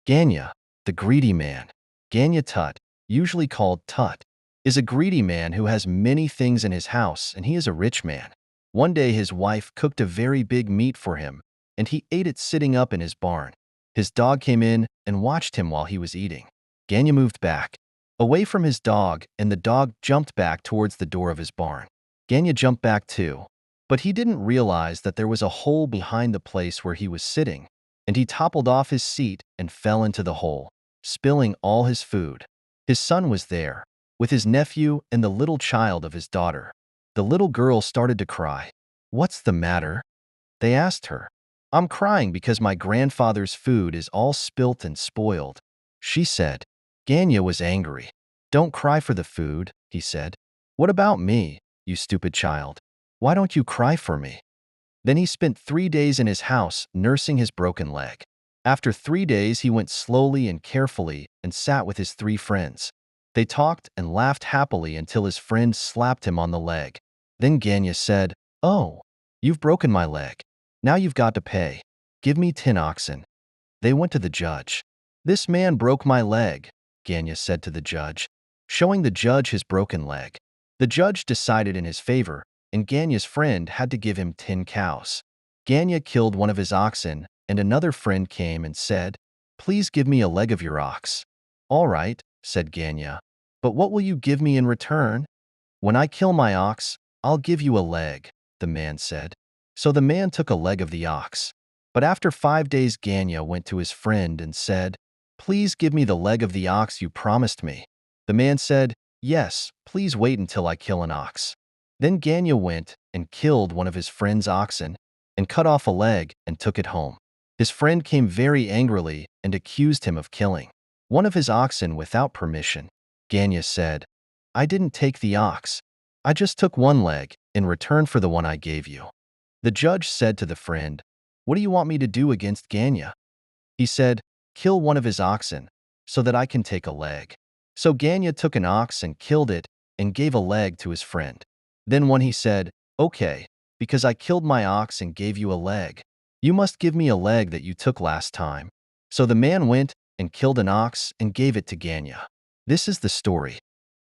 Ganya, the greedy man. Ganya Tut, usually called Tut, is a greedy man who has many things in his house, and he is a rich man. One day his wife cooked a very big meat for him, and he ate it sitting up in his barn. His dog came in and watched him while he was eating. Ganya moved back, away from his dog, and the dog jumped back towards the door of his barn. Ganya jumped back too, but he didn't realize that there was a hole behind the place where he was sitting, and he toppled off his seat and fell into the hole, spilling all his food. His son was there, with his nephew and the little child of his daughter. The little girl started to cry. "What's the matter?" they asked her. "I'm crying because my grandfather's food is all spilt and spoiled," she said. Ganya was angry. "Don't cry for the food," he said. "What about me, you stupid child? Why don't you cry for me?" Then he spent 3 days in his house nursing his broken leg. After 3 days, he went slowly and carefully and sat with his 3 friends. They talked and laughed happily until his friend slapped him on the leg. Then Ganya said, "Oh, you've broken my leg. Now you've got to pay. Give me 10 oxen." They went to the judge. "This man broke my leg," Ganya said to the judge, showing the judge his broken leg. The judge decided in his favor, and Ganya's friend had to give him 10 cows. Ganya killed one of his oxen, and another friend came and said, "Please give me a leg of your ox." "All right," said Ganya, "but what will you give me in return?" "When I kill my ox, I'll give you a leg," the man said. So the man took a leg of the ox. But after 5 days, Ganya went to his friend and said, "Please give me the leg of the ox you promised me." The man said, "Yes, please wait until I kill an ox." Then Ganya went and killed one of his friend's oxen and cut off a leg and took it home. His friend came very angrily and accused him of killing one of his oxen without permission. Ganya said, "I didn't take the ox. I just took one leg in return for the one I gave you." The judge said to the friend, "What do you want me to do against Ganya?" He said, "Kill one of his oxen so that I can take a leg." So Ganya took an ox and killed it and gave a leg to his friend. Then when he said, "Okay, because I killed my ox and gave you a leg, you must give me a leg that you took last time." So the man went and killed an ox and gave it to Ganya. This is the story.